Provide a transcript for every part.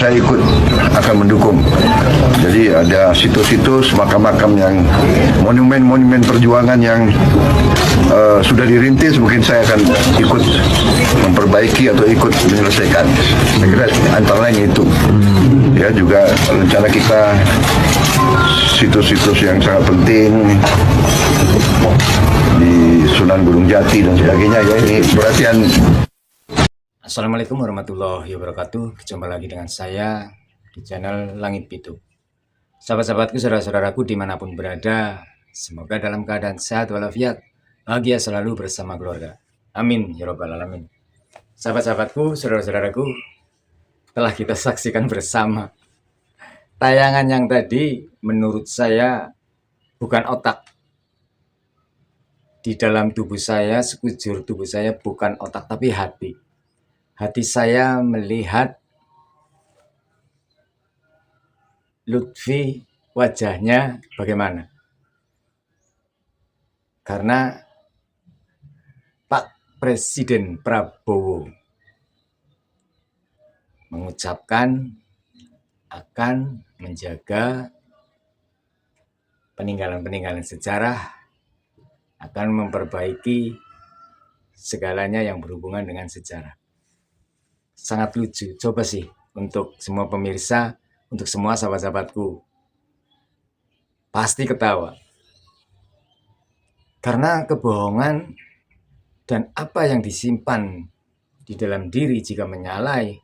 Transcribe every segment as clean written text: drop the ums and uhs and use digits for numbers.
saya ikut akan mendukung. Jadi ada situs-situs, makam-makam yang monumen-monumen perjuangan yang sudah dirintis, mungkin saya akan ikut memperbaiki atau ikut menyelesaikan. Saya kira antara lain itu. Ya, juga rencana kita situs-situs yang sangat penting di Sunan Gunung Jati dan sebagainya, ya, ini perhatian. Assalamualaikum warahmatullahi wabarakatuh. Berjumpa lagi dengan saya di channel Langit Pitu. Sahabat-sahabatku, saudara-saudaraku dimanapun berada, semoga dalam keadaan sehat walafiat, bahagia selalu bersama keluarga. Amin ya robbal alamin. Sahabat-sahabatku, saudara-saudaraku, telah kita saksikan bersama tayangan yang tadi menurut saya bukan otak. Di dalam tubuh saya, sekujur tubuh saya bukan otak tapi hati. Hati saya melihat Lutfi wajahnya bagaimana. Karena Pak Presiden Prabowo mengucapkan akan menjaga peninggalan-peninggalan sejarah, akan memperbaiki segalanya yang berhubungan dengan sejarah. Sangat lucu. Coba sih untuk semua pemirsa, untuk semua sahabat-sahabatku, pasti ketawa. Karena kebohongan dan apa yang disimpan di dalam diri jika menyalai,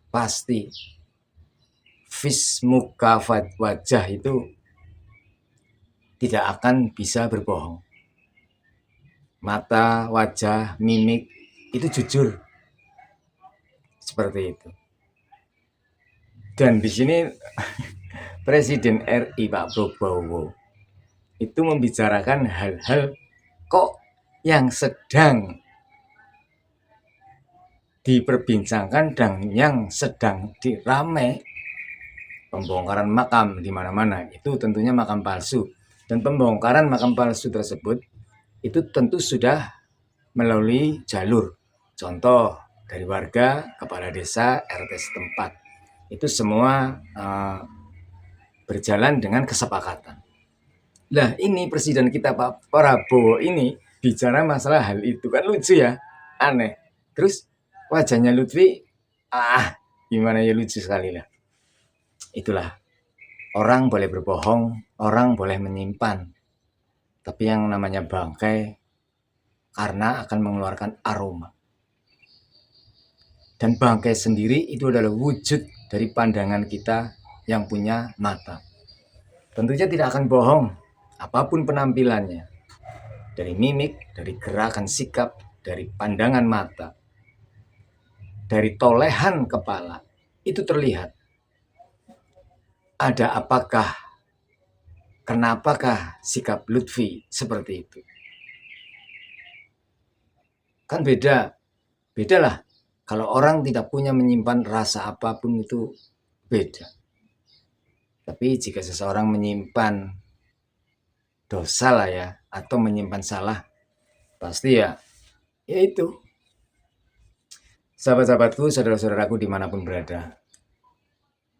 pasti muka wajah itu tidak akan bisa berbohong. Mata, wajah, mimik itu jujur. Seperti itu. Dan di sini Presiden RI Pak Prabowo itu membicarakan hal-hal kok yang sedang diperbincangkan dan yang sedang dirame. Pembongkaran makam di mana-mana itu tentunya makam palsu, dan pembongkaran makam palsu tersebut itu tentu sudah melalui jalur, contoh dari warga, kepala desa, RT setempat, itu semua berjalan dengan kesepakatan. Nah, ini presiden kita Pak Prabowo ini bicara masalah hal itu, kan lucu ya, aneh. Terus wajahnya Lutfi, gimana ya, lucu sekali lah. Itulah, orang boleh berbohong, orang boleh menyimpan, tapi yang namanya bangkai karena akan mengeluarkan aroma. Dan bangkai sendiri itu adalah wujud dari pandangan kita yang punya mata. Tentunya tidak akan bohong, apapun penampilannya. Dari mimik, dari gerakan sikap, dari pandangan mata, dari tolehan kepala, itu terlihat. Ada apakah, kenapakah sikap Lutfi seperti itu? Kan bedalah. Kalau orang tidak punya menyimpan rasa apapun itu beda. Tapi jika seseorang menyimpan dosa lah ya, atau menyimpan salah, pasti ya itu. Sahabat-sahabatku, saudara-saudaraku dimanapun berada,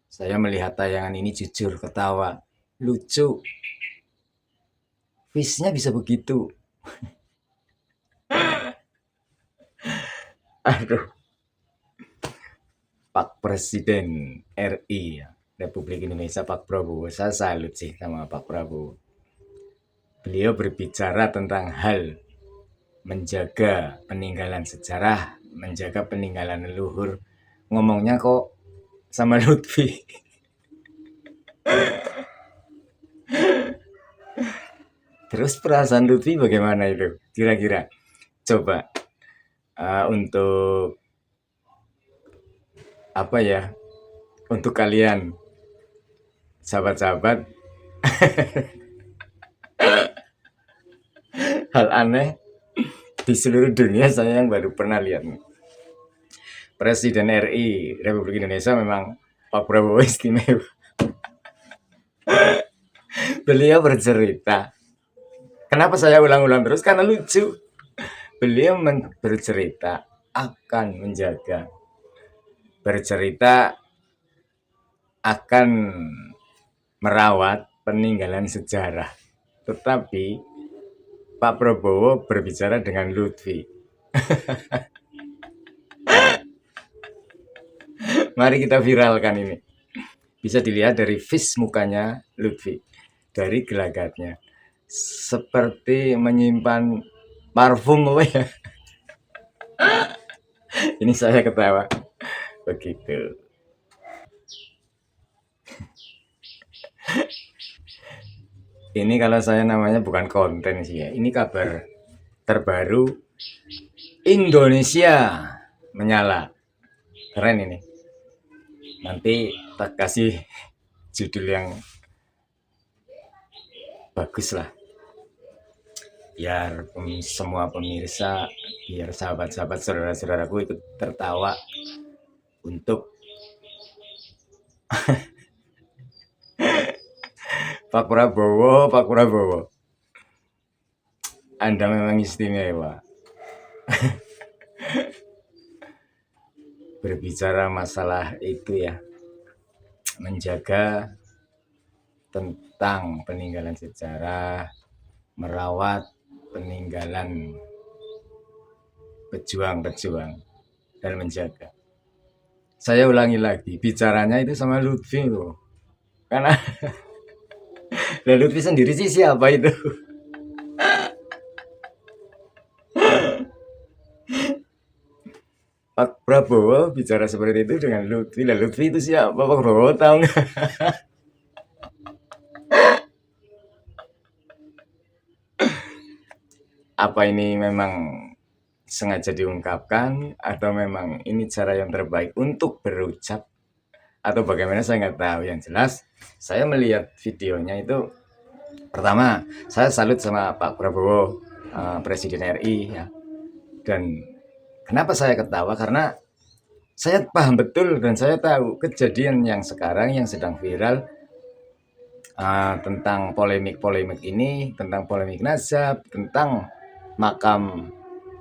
saya melihat tayangan ini jujur ketawa, lucu. Face-nya bisa begitu. Aduh. Pak Presiden RI Republik Indonesia Pak Prabowo, saya salut sih sama Pak Prabowo. Beliau berbicara tentang hal menjaga peninggalan sejarah, menjaga peninggalan leluhur. Ngomongnya kok sama Lutfi. Terus perasaan Lutfi bagaimana itu? Kira-kira coba untuk apa ya? Untuk kalian sahabat-sahabat, hal aneh di seluruh dunia saya yang baru pernah lihat. Presiden RI Republik Indonesia memang Pak Prabowo istimewa. Beliau bercerita. Kenapa saya ulang-ulang terus? Karena lucu. Beliau bercerita akan menjaga. Bercerita akan merawat peninggalan sejarah. Tetapi Pak Prabowo berbicara dengan Lutfi. Mari kita viralkan ini. Bisa dilihat dari vis mukanya Lutfi, dari gelagatnya. Seperti menyimpan parfum apa ya. Ini saya ketawa. Begitu. Ini kalau saya namanya bukan konten sih ya. Ini kabar terbaru Indonesia menyala. Keren ini. Nanti tak kasih judul yang bagus lah. Biar semua pemirsa, biar sahabat-sahabat saudara-saudaraku ikut tertawa untuk Pak Prabowo, Anda memang istimewa. Berbicara masalah itu ya, menjaga tentang peninggalan sejarah, merawat peninggalan pejuang-pejuang, dan menjaga. Saya ulangi lagi, bicaranya itu sama Lutfi loh. Karena Lutfi sendiri sih siapa itu? Pak Prabowo bicara seperti itu dengan Lutfi. Lutfi itu siapa? Pak Prabowo tahu nggak? Apa ini memang sengaja diungkapkan atau memang ini cara yang terbaik untuk berucap atau bagaimana, saya nggak tahu. Yang jelas saya melihat videonya itu, pertama saya salut sama Pak Prabowo, Presiden RI ya. Dan kenapa saya ketawa? Karena saya paham betul dan saya tahu kejadian yang sekarang yang sedang viral, tentang polemik-polemik ini, tentang polemik nazab, tentang makam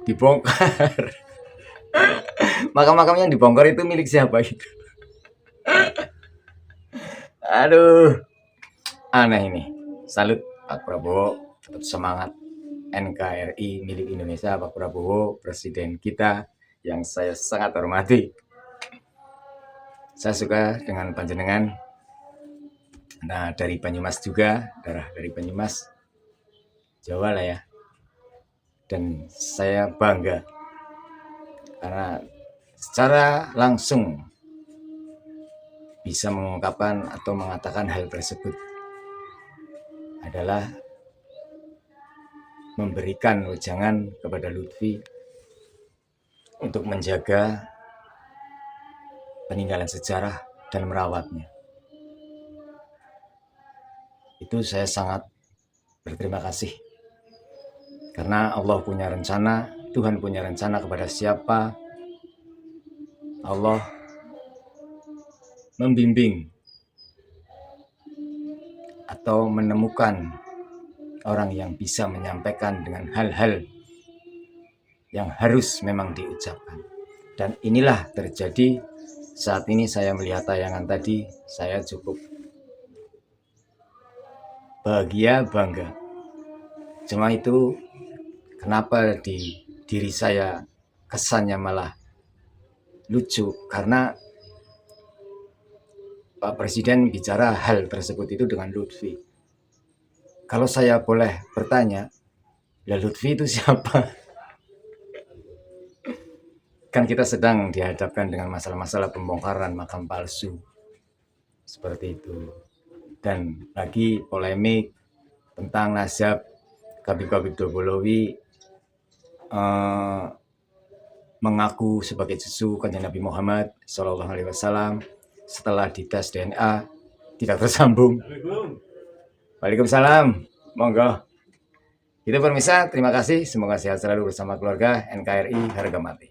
dibongkar. Makam-makam yang dibongkar itu milik siapa itu? Aduh, aneh ini. Salut Pak Prabowo, tetap semangat. NKRI milik Indonesia, Pak Prabowo, Presiden kita yang saya sangat hormati. Saya suka dengan panjenengan. Nah, dari Banyumas juga, darah dari Banyumas, Jawa lah ya. Dan saya bangga karena secara langsung bisa mengungkapkan atau mengatakan hal tersebut adalah memberikan wejangan kepada Lutfi untuk menjaga peninggalan sejarah dan merawatnya. Itu saya sangat berterima kasih. Karena Allah punya rencana, Tuhan punya rencana kepada siapa, Allah membimbing atau menemukan orang yang bisa menyampaikan dengan hal-hal yang harus memang diucapkan. Dan inilah terjadi saat ini. Saya melihat tayangan tadi, saya cukup bahagia, bangga. Cuma itu kenapa di diri saya kesannya malah lucu, karena Pak Presiden bicara hal tersebut itu dengan Lutfi. Kalau saya boleh bertanya, Lutfi itu siapa? Kan kita sedang dihadapkan dengan masalah-masalah pembongkaran makam palsu seperti itu. Dan lagi polemik tentang nazab Habib Dobolowi mengaku sebagai cucu kanjeng Nabi Muhammad SAW. Setelah dites DNA tidak tersambung. Waalaikumsalam, monggo. Kita permisa, terima kasih. Semoga sehat selalu bersama keluarga. NKRI harga mati.